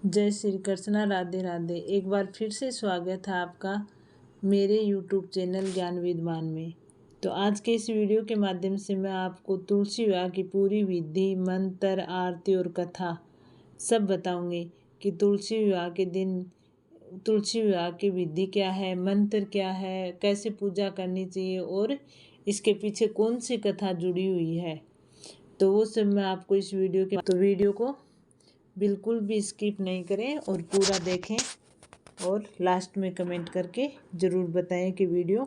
जय श्री कृष्णा, राधे राधे। एक बार फिर से स्वागत है आपका मेरे YouTube चैनल ज्ञान विद्वान में। तो आज के इस वीडियो के माध्यम से मैं आपको तुलसी विवाह की पूरी विधि, मंत्र, आरती और कथा सब बताऊंगी कि तुलसी विवाह के दिन तुलसी विवाह की विधि क्या है, मंत्र क्या है, कैसे पूजा करनी चाहिए और इसके पीछे कौन सी कथा जुड़ी हुई है। तो वो सब मैं आपको इस वीडियो को बिल्कुल भी स्किप नहीं करें और पूरा देखें और लास्ट में कमेंट करके ज़रूर बताएं कि वीडियो।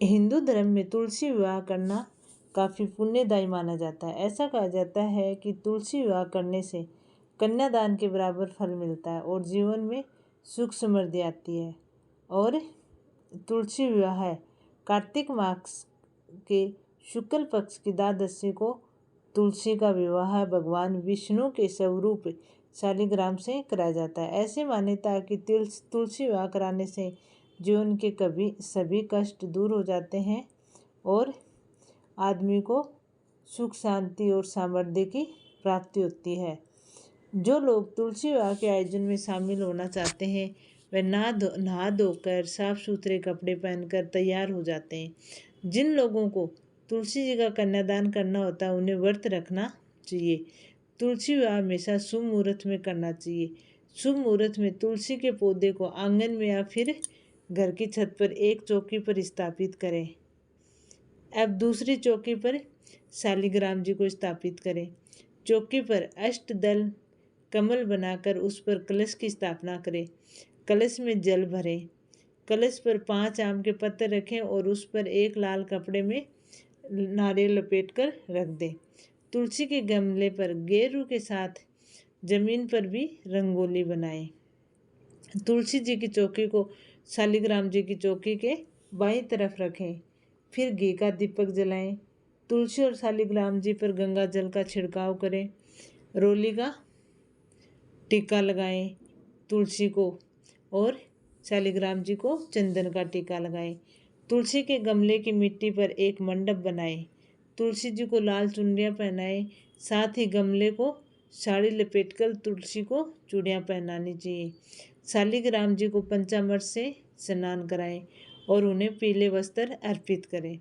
हिंदू धर्म में तुलसी विवाह करना काफ़ी पुण्यदायी माना जाता है। ऐसा कहा जाता है कि तुलसी विवाह करने से कन्यादान के बराबर फल मिलता है और जीवन में सुख समृद्धि आती है। और तुलसी विवाह है कार्तिक मास के शुक्ल पक्ष की द्वादशी को तुलसी का विवाह भगवान विष्णु के स्वरूप शालिग्राम से कराया जाता है। ऐसी मान्यता है कि तुलसी विवाह कराने से जीवन के सभी कष्ट दूर हो जाते हैं और आदमी को सुख शांति और सामर्थ्य की प्राप्ति होती है। जो लोग तुलसी विवाह के आयोजन में शामिल होना चाहते हैं वे नहा धोकर साफ सुथरे कपड़े पहनकर तैयार हो जाते हैं। जिन लोगों को तुलसी जी का कन्यादान करना होता है उन्हें व्रत रखना चाहिए। तुलसी विवाह हमेशा शुभ मुहूर्त में करना चाहिए। शुभ मुहूर्त में तुलसी के पौधे को आंगन में या फिर घर की छत पर एक चौकी पर स्थापित करें। अब दूसरी चौकी पर शालिग्राम जी को स्थापित करें। चौकी पर अष्टदल कमल बनाकर उस पर कलश की स्थापना करें। कलश में जल भरें। कलश पर 5 आम के पत्ते रखें और उस पर एक लाल कपड़े में नारियल लपेटकर रख दें। तुलसी के गमले पर गेरू के साथ जमीन पर भी रंगोली बनाएं। तुलसी जी की चौकी को शालिग्राम जी की चौकी के बाईं तरफ रखें। फिर घी का दीपक जलाएं। तुलसी और शालिग्राम जी पर गंगा जल का छिड़काव करें। रोली का टीका लगाएं। तुलसी को और शालिग्राम जी को चंदन का टीका लगाएं। तुलसी के गमले की मिट्टी पर एक मंडप बनाएं। तुलसी जी को लाल चुनरियाँ पहनाएं। साथ ही गमले को साड़ी लपेटकर तुलसी को चूड़ियाँ पहनानी चाहिए। शालिग्राम जी को पंचामृत से स्नान कराएं और उन्हें पीले वस्त्र अर्पित करें।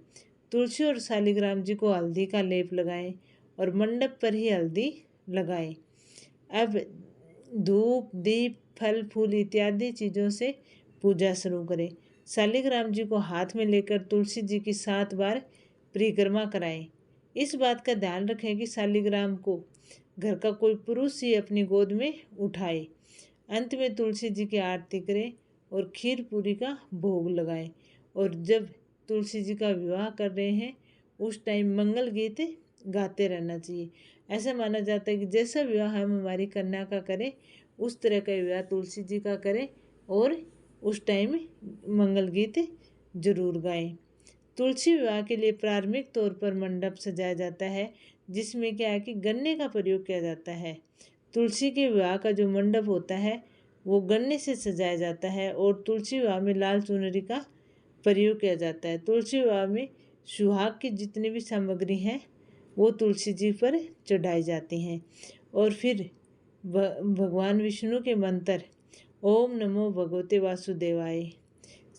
तुलसी और शालिग्राम जी को हल्दी का लेप लगाएं और मंडप पर ही हल्दी लगाएं। अब धूप, दीप, फल फूल इत्यादि चीज़ों से पूजा शुरू करें। शालिग्राम जी को हाथ में लेकर तुलसी जी की 7 बार परिक्रमा कराएं। इस बात का ध्यान रखें कि शालिग्राम को घर का कोई पुरुष ही अपनी गोद में उठाए। अंत में तुलसी जी की आरती करें और खीर पूरी का भोग लगाएं। और जब तुलसी जी का विवाह कर रहे हैं उस टाइम मंगल गीत गाते रहना चाहिए। ऐसा माना जाता है कि जैसा विवाह हम हमारी कन्या का करें उस तरह का विवाह तुलसी जी का करें और उस टाइम मंगल गीत जरूर गाएं। तुलसी विवाह के लिए प्रारंभिक तौर पर मंडप सजाया जाता है जिसमें क्या है कि गन्ने का प्रयोग किया जाता है। तुलसी के विवाह का जो मंडप होता है वो गन्ने से सजाया जाता है और तुलसी विवाह में लाल चुनरी का प्रयोग किया जाता है। तुलसी विवाह में सुहाग की जितनी भी सामग्री है वो तुलसी जी पर चढ़ाई जाती हैं। और फिर भगवान विष्णु के मंत्र ओम नमो भगवते वासुदेवाय,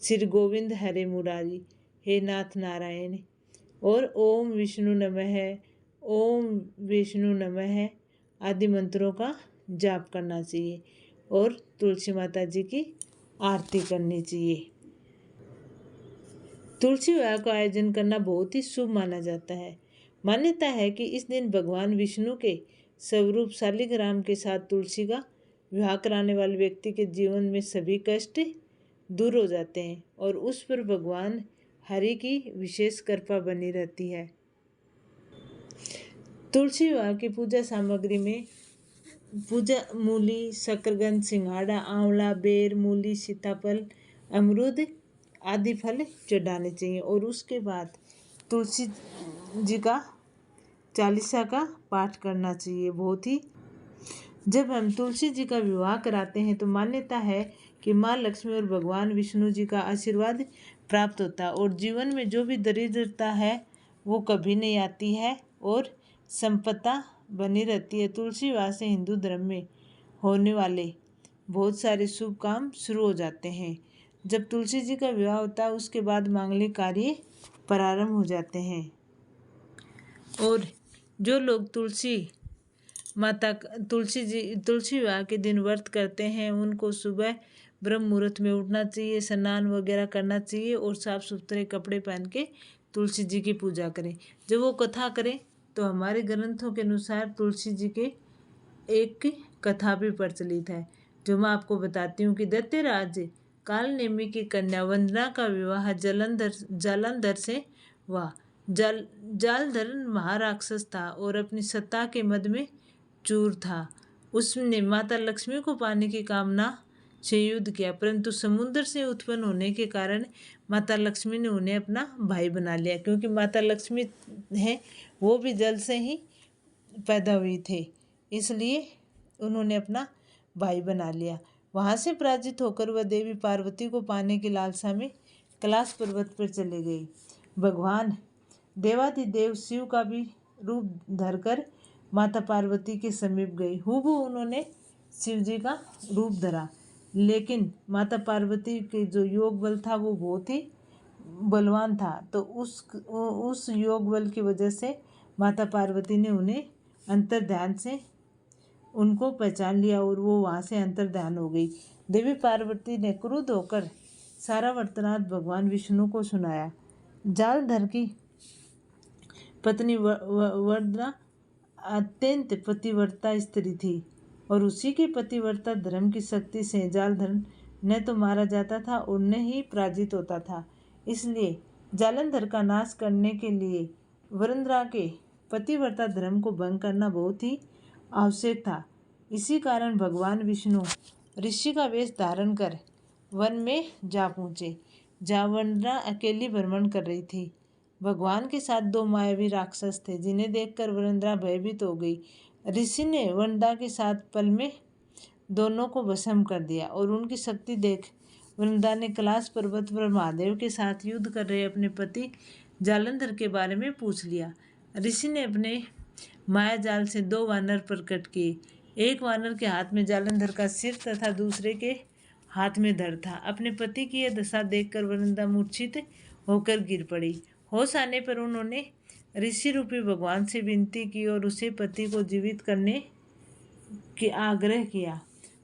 श्री गोविंद हरे मुरारी, हे नाथ नारायण और ओम विष्णु नमः, ओम विष्णु नमः आदि मंत्रों का जाप करना चाहिए और तुलसी माता जी की आरती करनी चाहिए। तुलसी विवाह का आयोजन करना बहुत ही शुभ माना जाता है। मान्यता है कि इस दिन भगवान विष्णु के स्वरूप शालिग्राम के साथ तुलसी का विवाह कराने वाले व्यक्ति के जीवन में सभी कष्ट दूर हो जाते हैं और उस पर भगवान हरि की विशेष कृपा बनी रहती है। तुलसी विवाह की पूजा सामग्री में मूली, शकरकंद, सिंघाड़ा, आंवला, बेर, मूली, सीताफल, अमरूद आदि फल चढ़ाने चाहिए और उसके बाद तुलसी जी का चालीसा का पाठ करना चाहिए। बहुत ही जब हम तुलसी जी का विवाह कराते हैं तो मान्यता है कि माँ लक्ष्मी और भगवान विष्णु जी का आशीर्वाद प्राप्त होता है और जीवन में जो भी दरिद्रता है वो कभी नहीं आती है और संपदा बनी रहती है। तुलसी विवाह से हिंदू धर्म में होने वाले बहुत सारे शुभ काम शुरू हो जाते हैं। जब तुलसी जी का विवाह होता है उसके बाद मांगलिक कार्य प्रारंभ हो जाते हैं। और जो लोग तुलसी विवाह के दिन व्रत करते हैं उनको सुबह ब्रह्म मुहूर्त में उठना चाहिए, स्नान वगैरह करना चाहिए और साफ सुथरे कपड़े पहन के तुलसी जी की पूजा करें। जब वो कथा करें तो हमारे ग्रंथों के अनुसार तुलसी जी के एक कथा भी प्रचलित है जो मैं आपको बताती हूँ कि दैत्यराज कालनेमी की कन्या वंदना का विवाह जालंधर से हुआ। जालंधर महाराक्षस था और अपनी सत्ता के मद में चूर था। उसने माता लक्ष्मी को पाने की कामना से युद्ध किया, परंतु समुद्र से उत्पन्न होने के कारण माता लक्ष्मी ने उन्हें अपना भाई बना लिया। क्योंकि माता लक्ष्मी है वो भी जल से ही पैदा हुई थे, इसलिए उन्होंने अपना भाई बना लिया। वहाँ से पराजित होकर वह देवी पार्वती को पाने की लालसा में कैलाश पर्वत पर चले गई। भगवान देवाधिदेव शिव का भी रूप धरकर माता पार्वती के समीप गई। हूबहू उन्होंने शिव जी का रूप धरा, लेकिन माता पार्वती के जो योग बल था वो बहुत ही बलवान था। तो उस योग बल की वजह से माता पार्वती ने उन्हें अंतर ध्यान से उनको पहचान लिया और वो वहाँ से अंतर ध्यान हो गई। देवी पार्वती ने क्रुद्ध होकर सारा वृत्तांत भगवान विष्णु को सुनाया। जालंधर की पत्नी वरदा अत्यंत पतिव्रता स्त्री थी और उसी के पतिव्रता धर्म की शक्ति से जालंधर न तो मारा जाता था और न ही पराजित होता था। इसलिए जालंधर का नाश करने के लिए वरुंधरा के पतिव्रता धर्म को भंग करना बहुत ही आवश्यक था। इसी कारण भगवान विष्णु ऋषि का वेश धारण कर वन में जा पहुँचे, जहाँ वरुंधरा अकेली भ्रमण कर रही थी। भगवान के साथ 2 मायावी राक्षस थे जिन्हें देखकर वरुंधरा भयभीत हो गई। ऋषि ने वरुंधरा के साथ पल में दोनों को भस्म कर दिया और उनकी शक्ति देख वरुंधरा ने कैलाश पर्वत पर महादेव के साथ युद्ध कर रहे अपने पति जालंधर के बारे में पूछ लिया। ऋषि ने अपने माया जाल से 2 वानर प्रकट किए। एक वानर के हाथ में जालंधर का सिर तथा दूसरे के हाथ में धड़ था। अपने पति की यह दशा देखकर वरुंधरा मूर्छित होकर गिर पड़ी। होश आने पर उन्होंने ऋषि रूपी भगवान से विनती की और उसे पति को जीवित करने के आग्रह किया।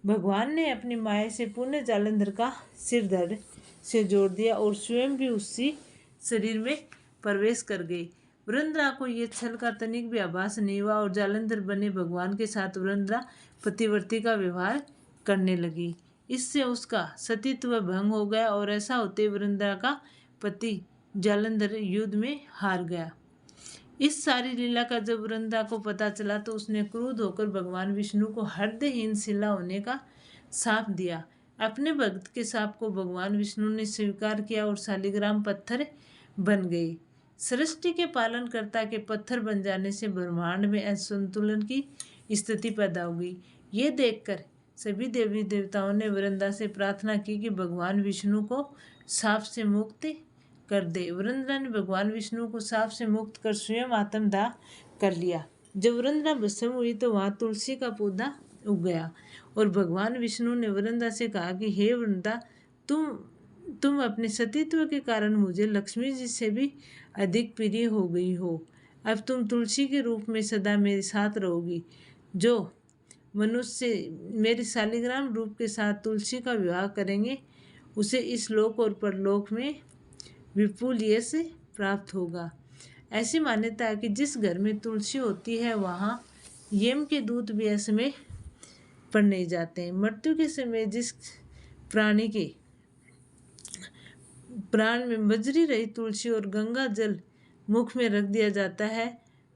भगवान ने अपनी माया से पुनः जालंधर का सिर धड़ से जोड़ दिया और स्वयं भी उसी शरीर में प्रवेश कर गई। वरुंधरा को ये छल का तनिक भी आभास नहीं हुआ और जालंधर बने भगवान के साथ वरुंधरा पतिव्रती का व्यवहार करने लगी। इससे उसका सतीत्व भंग हो गया और ऐसा होते वरुंधरा का पति जालंधर युद्ध में हार गया। इस सारी लीला का जब वरुंधरा को पता चला तो उसने क्रुद्ध होकर भगवान विष्णु को हृदयहीन शिला होने का शाप दिया। अपने भक्त के शाप को भगवान विष्णु ने स्वीकार किया और शालिग्राम पत्थर बन गई। सृष्टि के पालनकर्ता के पत्थर बन जाने से ब्रह्मांड में असंतुलन की स्थिति पैदा हो गई। ये देखकर सभी देवी देवताओं ने वरुंधरा से प्रार्थना की कि भगवान विष्णु को शाप से मुक्त कर दे। वरुंधरा ने भगवान विष्णु को शाप से मुक्त कर स्वयं आत्मदाह कर लिया। जब वरुंधरा भस्म हुई तो वहाँ तुलसी का पौधा उग गया और भगवान विष्णु ने वरुंधरा से कहा कि हे वरुंधरा, तुम अपने सतीत्व के कारण मुझे लक्ष्मी जी से भी अधिक प्रिय हो गई हो। अब तुम तुलसी के रूप में सदा मेरे साथ रहोगी। जो मनुष्य मेरे शालिग्राम रूप के साथ तुलसी का विवाह करेंगे उसे इस लोक और परलोक में विपुल यश प्राप्त होगा। ऐसी मान्यता है कि जिस घर में तुलसी होती है वहाँ यम के दूत भी ऐसे में पड़ नहीं जाते हैं। मृत्यु के समय जिस प्राणी के प्राण में बजरी रही तुलसी और गंगा जल मुख में रख दिया जाता है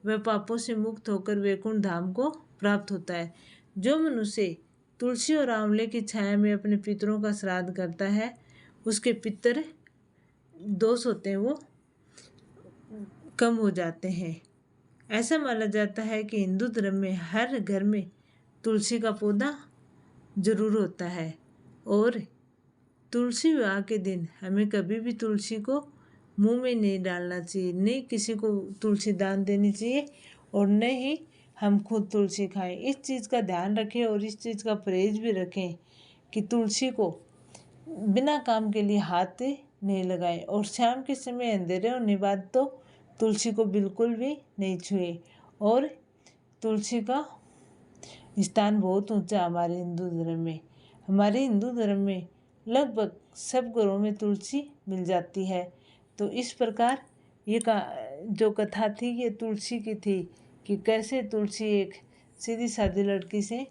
वह पापों से मुक्त होकर वैकुंठ धाम को प्राप्त होता है। जो मनुष्य तुलसी और आंवले की छाया में अपने पितरों का श्राद्ध करता है उसके पितर दोष होते हैं वो कम हो जाते हैं। ऐसा माना जाता है कि हिंदू धर्म में हर घर में तुलसी का पौधा जरूर होता है और तुलसी विवाह के दिन हमें कभी भी तुलसी को मुंह में नहीं डालना चाहिए, नहीं किसी को तुलसी दान देनी चाहिए और न ही हम खुद तुलसी खाएं। इस चीज़ का ध्यान रखें और इस चीज़ का परहेज भी रखें कि तुलसी को बिना काम के लिए हाथ नहीं लगाएं। और शाम के समय अंधेरे होने बाद तो तुलसी को बिल्कुल भी नहीं छुए। और तुलसी का स्थान बहुत ऊंचा हमारे हिंदू धर्म में। हमारे हिंदू धर्म में लगभग सब घरों में तुलसी मिल जाती है। तो इस प्रकार ये जो कथा थी ये तुलसी की थी कि कैसे तुलसी एक सीधी सादी लड़की से